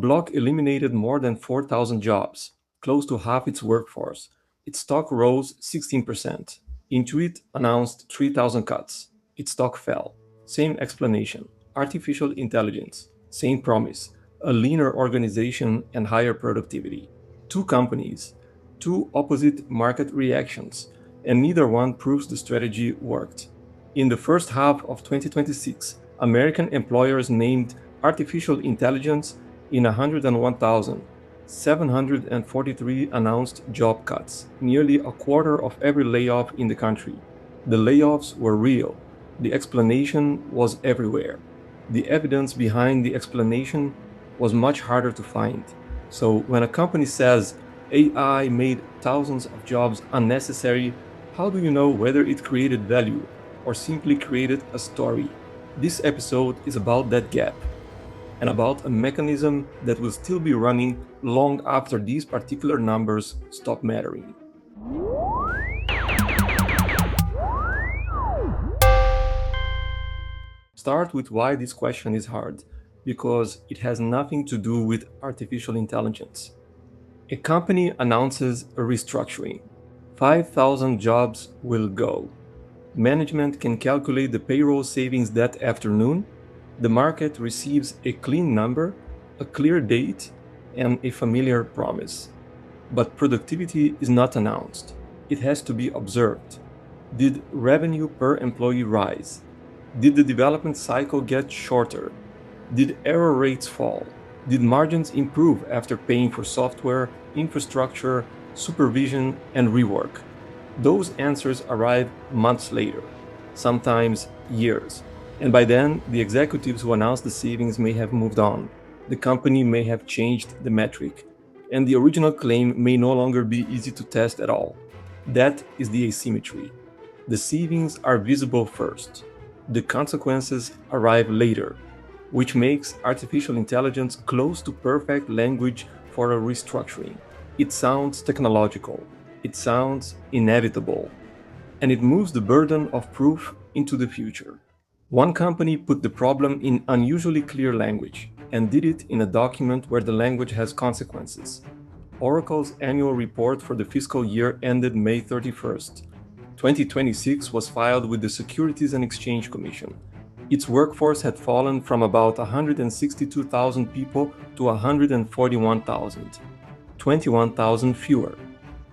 Block eliminated more than 4,000 jobs, close to half its workforce. Its stock rose 16%. Intuit announced 3,000 cuts. Its stock fell. Same explanation. Artificial intelligence. Same promise. A leaner organization and higher productivity. Two companies, two opposite market reactions, and neither one proves the strategy worked. In the first half of 2026, American employers named artificial intelligence in 101,743 announced job cuts, nearly a quarter of every layoff in the country. The layoffs were real. The explanation was everywhere. The evidence behind the explanation was much harder to find. So when a company says AI made thousands of jobs unnecessary, how do you know whether it created value or simply created a story? This episode is about that gap and about a mechanism that will still be running long after these particular numbers stop mattering. Start with why this question is hard, because it has nothing to do with artificial intelligence. A company announces a restructuring. 5,000 jobs will go. Management can calculate the payroll savings that afternoon. The market receives a clean number, a clear date, and a familiar promise. But productivity is not announced. It has to be observed. Did revenue per employee rise? Did the development cycle get shorter? Did error rates fall? Did margins improve after paying for software, infrastructure, supervision, and rework? Those answers arrive months later, sometimes years. And by then, the executives who announced the savings may have moved on. The company may have changed the metric, and the original claim may no longer be easy to test at all. That is the asymmetry. The savings are visible first. The consequences arrive later, which makes artificial intelligence close to perfect language for a restructuring. It sounds technological. It sounds inevitable. And it moves the burden of proof into the future. One company put the problem in unusually clear language and did it in a document where the language has consequences. Oracle's annual report for the fiscal year ended May 31st. 2026 was filed with the Securities and Exchange Commission. Its workforce had fallen from about 162,000 people to 141,000. 21,000 fewer.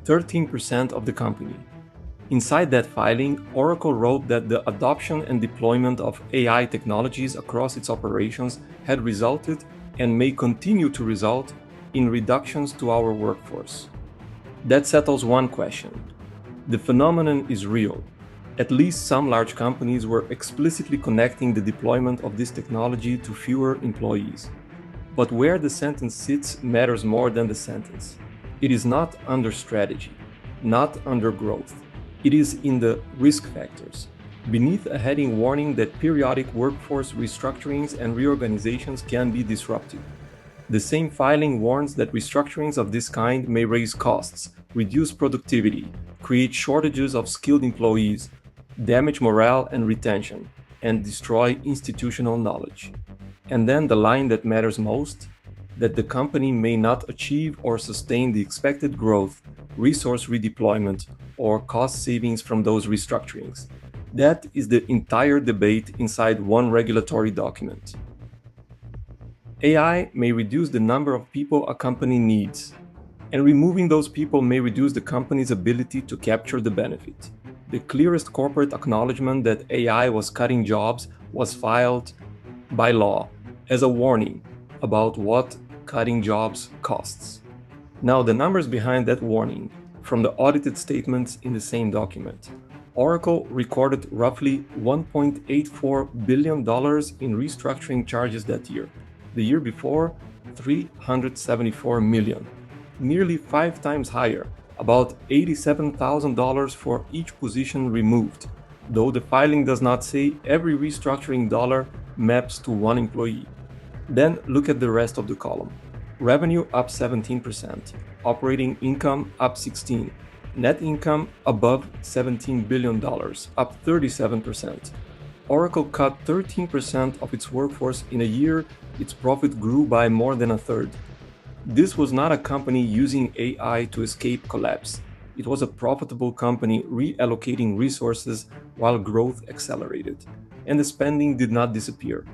13% of the company. Inside that filing, Oracle wrote that the adoption and deployment of AI technologies across its operations had resulted and may continue to result in reductions to our workforce. That settles one question. The phenomenon is real. At least some large companies were explicitly connecting the deployment of this technology to fewer employees. But where the sentence sits matters more than the sentence. It is not under strategy, not under growth. It is in the risk factors, beneath a heading warning that periodic workforce restructurings and reorganizations can be disruptive. The same filing warns that restructurings of this kind may raise costs, reduce productivity, create shortages of skilled employees, damage morale and retention, and destroy institutional knowledge. And then the line that matters most, that the company may not achieve or sustain the expected growth, resource redeployment, or cost savings from those restructurings. That is the entire debate inside one regulatory document. AI may reduce the number of people a company needs, and removing those people may reduce the company's ability to capture the benefit. The clearest corporate acknowledgement that AI was cutting jobs was filed by law as a warning about what cutting jobs costs. Now, the numbers behind that warning, from the audited statements in the same document. Oracle recorded roughly $1.84 billion in restructuring charges that year. The year before, $374 million, nearly 5 times higher, about $87,000 for each position removed, though the filing does not say every restructuring dollar maps to one employee. Then look at the rest of the column. Revenue up 17%, operating income up 16%, net income above $17 billion, up 37%. Oracle cut 13% of its workforce in a year Its profit grew by more than a third. This was not a company using AI to escape collapse. It was a profitable company reallocating resources while growth accelerated. And the spending did not disappear.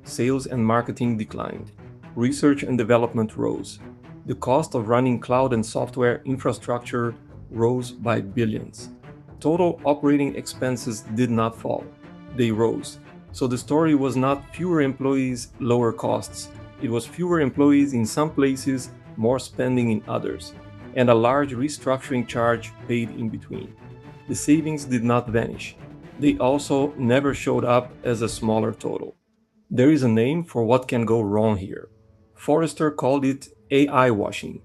Sales and marketing declined. Research and development rose. The cost of running cloud and software infrastructure rose by billions. Total operating expenses did not fall, they rose. So the story was not fewer employees, lower costs. It was fewer employees in some places, more spending in others, and a large restructuring charge paid in between. The savings did not vanish. They also never showed up as a smaller total. There is a name for what can go wrong here. Forrester called it AI washing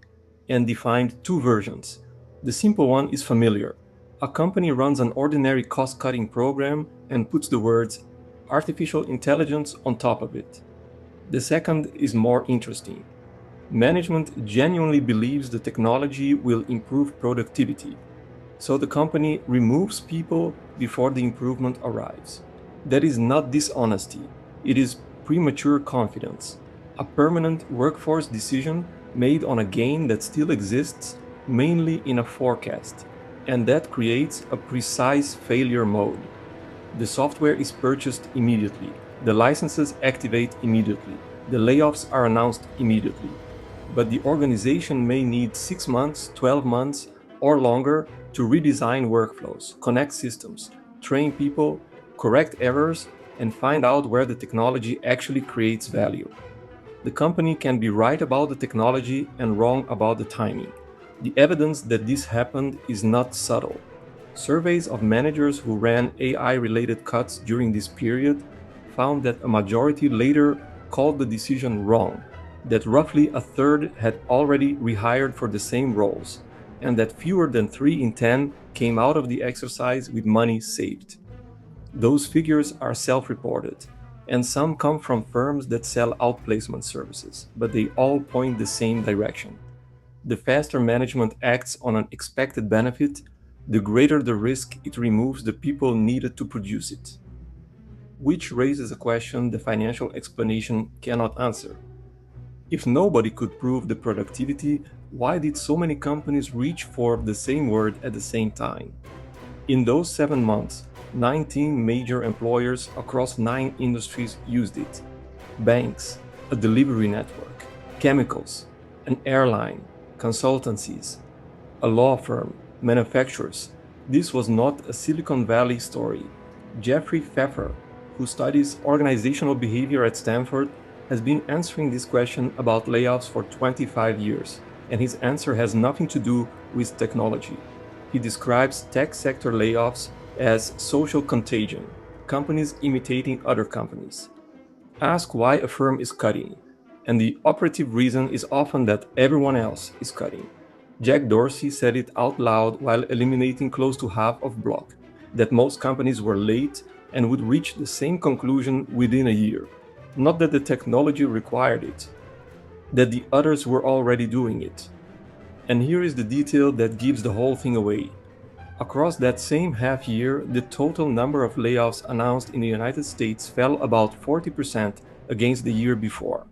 and defined two versions. The simple one is familiar. A company runs an ordinary cost cutting program and puts the words artificial intelligence on top of it. The second is more interesting. Management genuinely believes the technology will improve productivity, so the company removes people before the improvement arrives. That is not dishonesty, it is premature confidence, a permanent workforce decision made on a gain that still exists mainly in a forecast, and that creates a precise failure mode. The software is purchased immediately, the licenses activate immediately, the layoffs are announced immediately. But the organization may need 6 months, 12 months, or longer to redesign workflows, connect systems, train people, correct errors, and find out where the technology actually creates value. The company can be right about the technology and wrong about the timing. The evidence that this happened is not subtle. Surveys of managers who ran AI-related cuts during this period found that a majority later called the decision wrong, that roughly a third had already rehired for the same roles, and that fewer than 3 in 10 came out of the exercise with money saved. Those figures are self-reported, and some come from firms that sell outplacement services, but they all point the same direction. The faster management acts on an expected benefit, the greater the risk it removes the people needed to produce it. Which raises a question the financial explanation cannot answer. If nobody could prove the productivity, why did so many companies reach for the same word at the same time? In those 7 months, 19 major employers across 9 industries used it. Banks, a delivery network, chemicals, an airline, consultancies, a law firm, manufacturers. This was not a Silicon Valley story. Jeffrey Pfeffer, who studies organizational behavior at Stanford, has been answering this question about layoffs for 25 years, and his answer has nothing to do with technology. He describes tech sector layoffs as social contagion, companies imitating other companies. Ask why a firm is cutting, and the operative reason is often that everyone else is cutting. Jack Dorsey said it out loud while eliminating close to half of Block, that most companies were late and would reach the same conclusion within a year. Not that the technology required it, that the others were already doing it. And here is the detail that gives the whole thing away. Across that same half year, the total number of layoffs announced in the United States fell about 40% against the year before.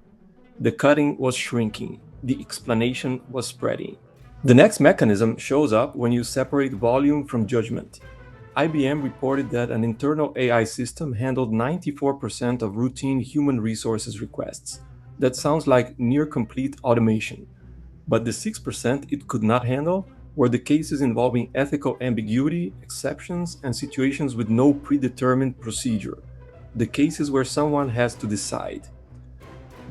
The cutting was shrinking, the explanation was spreading. The next mechanism shows up when you separate volume from judgment. IBM reported that an internal AI system handled 94% of routine human resources requests. That sounds like near complete automation. But the 6% it could not handle were the cases involving ethical ambiguity, exceptions, and situations with no predetermined procedure. The cases where someone has to decide.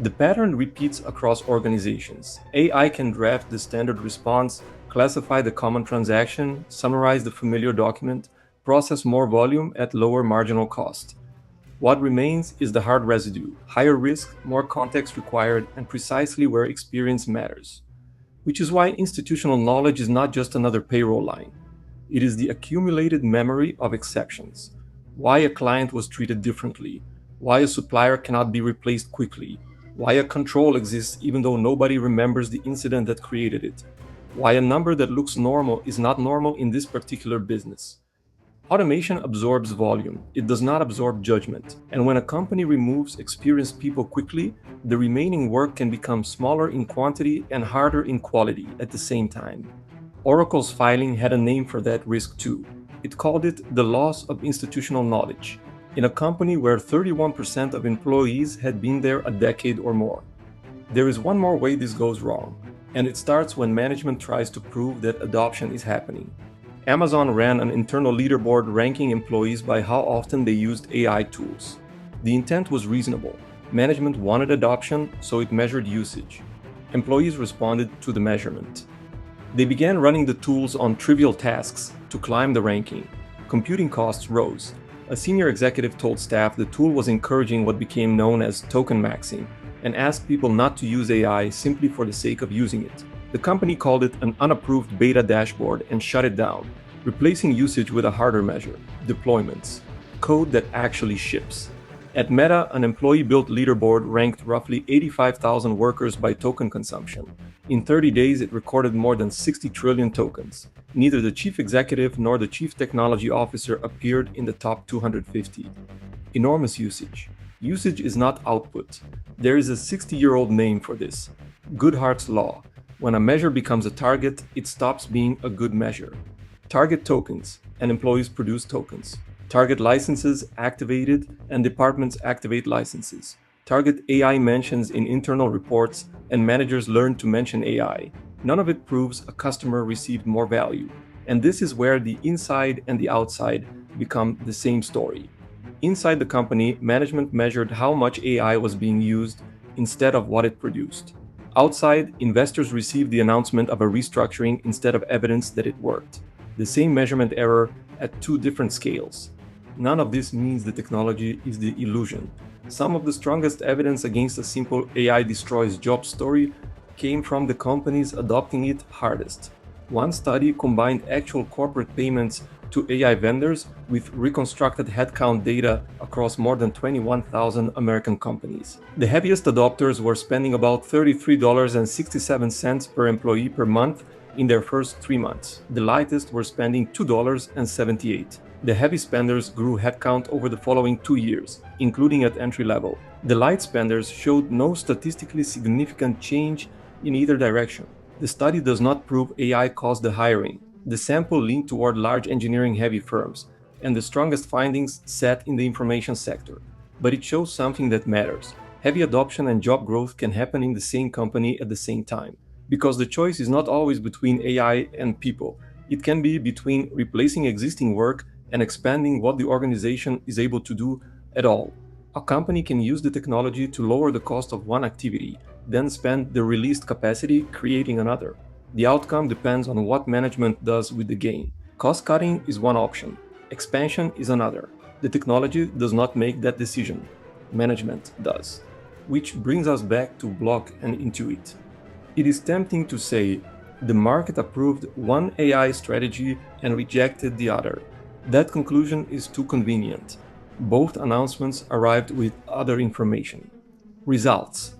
The pattern repeats across organizations. AI can draft the standard response, classify the common transaction, summarize the familiar document, process more volume at lower marginal cost. What remains is the hard residue, higher risk, more context required, and precisely where experience matters. Which is why institutional knowledge is not just another payroll line. It is the accumulated memory of exceptions. Why a client was treated differently, why a supplier cannot be replaced quickly, why a control exists even though nobody remembers the incident that created it, why a number that looks normal is not normal in this particular business. Automation absorbs volume, it does not absorb judgment. And when a company removes experienced people quickly, the remaining work can become smaller in quantity and harder in quality at the same time. Oracle's filing had a name for that risk too. It called it the loss of institutional knowledge, in a company where 31% of employees had been there a decade or more. There is one more way this goes wrong, and it starts when management tries to prove that adoption is happening. Amazon ran an internal leaderboard ranking employees by how often they used AI tools. The intent was reasonable. Management wanted adoption, so it measured usage. Employees responded to the measurement. They began running the tools on trivial tasks to climb the ranking. Computing costs rose. A senior executive told staff the tool was encouraging what became known as token maxing and asked people not to use AI simply for the sake of using it. The company called it an unapproved beta dashboard and shut it down, replacing usage with a harder measure: deployments, code that actually ships. At Meta, an employee-built leaderboard ranked roughly 85,000 workers by token consumption. In 30 days, it recorded more than 60 trillion tokens. Neither the chief executive nor the chief technology officer appeared in the top 250. Enormous usage. Usage is not output. There is a 60-year-old name for this: Goodhart's law. When a measure becomes a target, it stops being a good measure. Target tokens, and employees produce tokens. Target licenses activated, and departments activate licenses. Target AI mentions in internal reports, and managers learn to mention AI. None of it proves a customer received more value. And this is where the inside and the outside become the same story. Inside the company, management measured how much AI was being used instead of what it produced. Outside, investors received the announcement of a restructuring instead of evidence that it worked. The same measurement error at two different scales. None of this means the technology is the illusion. Some of the strongest evidence against a simple AI destroys jobs story came from the companies adopting it hardest. One study combined actual corporate payments to AI vendors with reconstructed headcount data across more than 21,000 American companies. The heaviest adopters were spending about $33.67 per employee per month in their first 3 months. The lightest were spending $2.78. The heavy spenders grew headcount over the following 2 years, including at entry level. The light spenders showed no statistically significant change in either direction. The study does not prove AI caused the hiring. The sample leaned toward large engineering-heavy firms, and the strongest findings sat in the information sector. But it shows something that matters. Heavy adoption and job growth can happen in the same company at the same time. Because the choice is not always between AI and people. It can be between replacing existing work and expanding what the organization is able to do at all. A company can use the technology to lower the cost of one activity, then spend the released capacity creating another. The outcome depends on what management does with the gain. Cost cutting is one option. Expansion is another. The technology does not make that decision. Management does. Which brings us back to Block and Intuit. It is tempting to say, the market approved one AI strategy and rejected the other. That conclusion is too convenient. Both announcements arrived with other information. Results,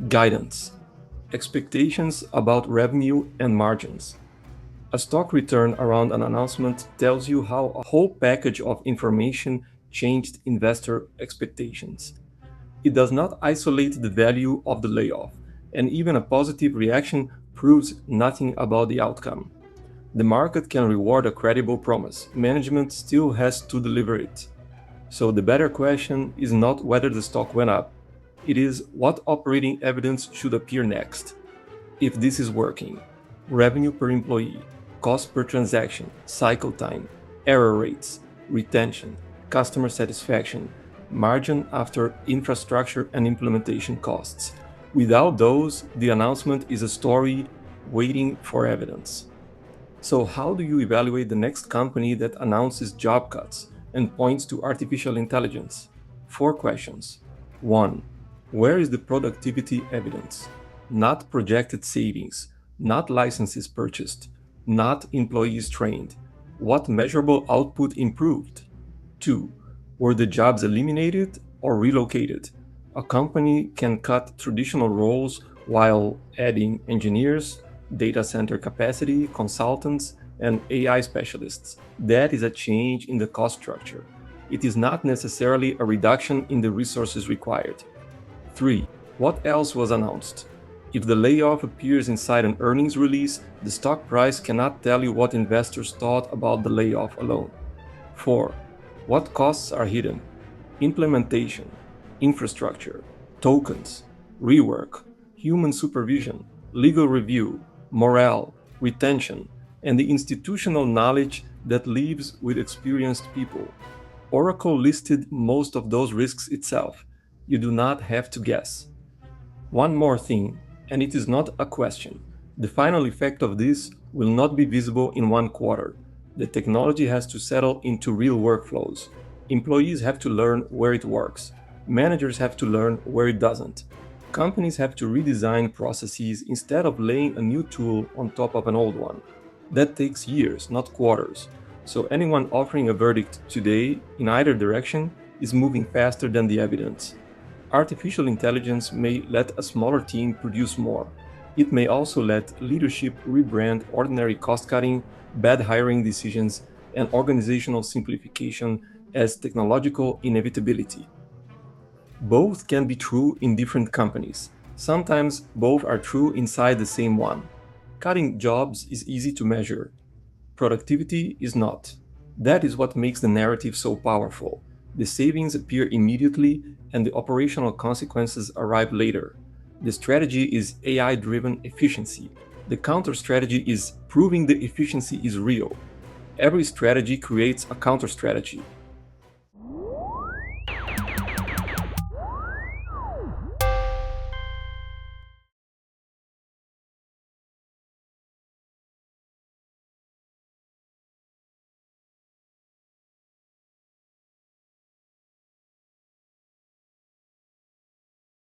guidance, expectations about revenue and margins. A stock return around an announcement tells you how a whole package of information changed investor expectations. It does not isolate the value of the layoff, and even a positive reaction proves nothing about the outcome. The market can reward a credible promise. Management still has to deliver it. So the better question is not whether the stock went up. It is what operating evidence should appear next. If this is working: revenue per employee, cost per transaction, cycle time, error rates, retention, customer satisfaction, margin after infrastructure and implementation costs. Without those, the announcement is a story waiting for evidence. So how do you evaluate the next company that announces job cuts and points to artificial intelligence? 4 questions. 1. Where is the productivity evidence? Not projected savings, not licenses purchased, not employees trained. What measurable output improved? 2. Were the jobs eliminated or relocated? A company can cut traditional roles while adding engineers, data center capacity, consultants, and AI specialists. That is a change in the cost structure. It is not necessarily a reduction in the resources required. 3. What else was announced? If the layoff appears inside an earnings release, the stock price cannot tell you what investors thought about the layoff alone. 4. What costs are hidden? Implementation, infrastructure, tokens, rework, human supervision, legal review, morale, retention, and the institutional knowledge that lives with experienced people. Oracle listed most of those risks itself. You do not have to guess. One more thing, and it is not a question. The final effect of this will not be visible in one quarter. The technology has to settle into real workflows. Employees have to learn where it works. Managers have to learn where it doesn't. Companies have to redesign processes instead of laying a new tool on top of an old one. That takes years, not quarters. So anyone offering a verdict today in either direction is moving faster than the evidence. Artificial intelligence may let a smaller team produce more. It may also let leadership rebrand ordinary cost-cutting, bad hiring decisions, and organizational simplification as technological inevitability. Both can be true in different companies. Sometimes both are true inside the same one. Cutting jobs is easy to measure. Productivity is not. That is what makes the narrative so powerful. The savings appear immediately and the operational consequences arrive later. The strategy is AI-driven efficiency. The counter strategy is proving the efficiency is real. Every strategy creates a counter strategy.